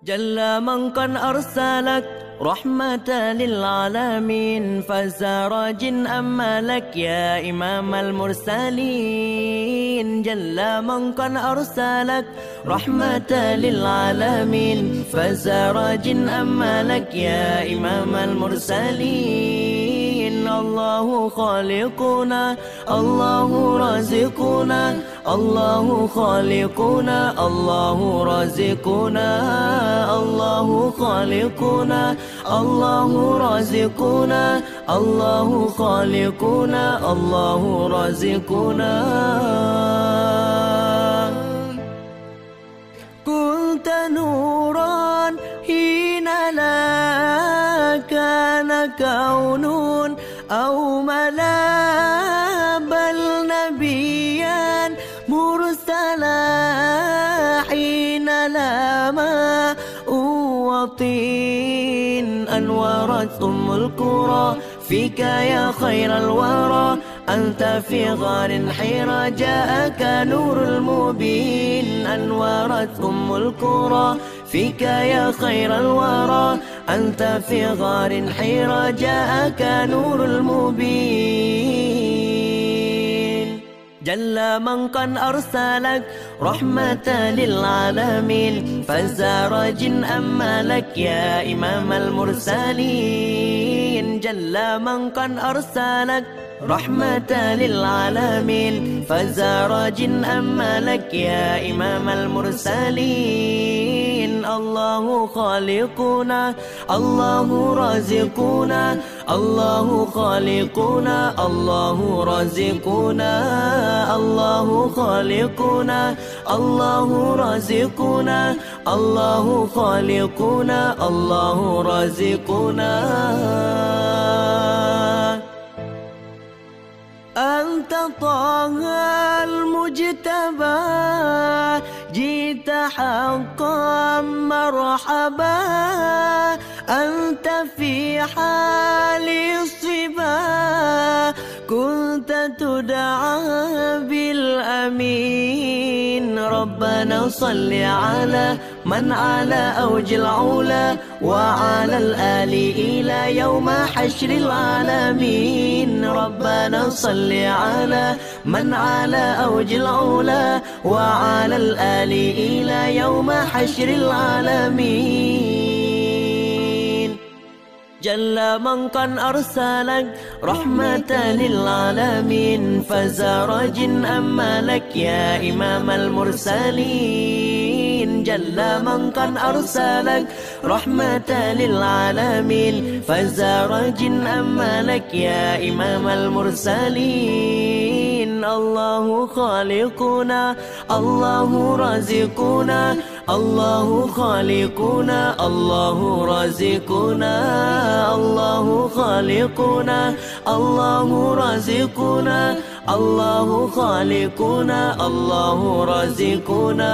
جل من قد أرسلك رحمة للعالمين، فسراج أما لك يا إمام المرسلين. جل من قد أرسلك رحمة للعالمين، فسراج أما لك يا إمام المرسلين. الله خالقنا الله رازقنا، الله خالقنا الله رازقنا، الله خالقنا الله رازقنا، الله خالقنا الله رازقنا. كنت نورا حين لا كان كون أو ملا، بل نبيا مرسلا حين لا ماء وطين. أنورت أم القرى فيك يا خير الورى، أنت في غار حيرة جاءك نور المبين. أنورت أم القرى فيك يا خير الورى، أنت في غار حيرة جاءك نور المبين. جل من قد أرسلك رحمة للعالمين، فسراج أما لك يا إمام المرسلين. جل من قد أرسلك رحمة للعالمين، فسراج أما لك يا إمام المرسلين. الله خالقنا الله رازقنا، الله خالقنا الله رازقنا، الله خالقنا الله رازقنا، الله خالقنا الله رازقنا. أنت طه المجتبى جئت حقا مرحبا، أنت في حال الصبا كنت تدعى بالأمين. ربنا صل على من على أوج العلا، وعلى الآل إلى يوم حشر العالمين. ربنا صل على من على أوج العلا، وعلى الآل إلى يوم حشر العالمين. جل من قد أرسلك رحمة للعالمين، فسراج أما لك يا إمام المرسلين. جل من قد أرسلك رحمة للعالمين، فسراج أما لك يا إمام المرسلين. الله خالقنا الله رازقنا، الله خالقنا الله رازقنا، الله خالقنا الله رازقنا، الله خالقنا الله رازقنا.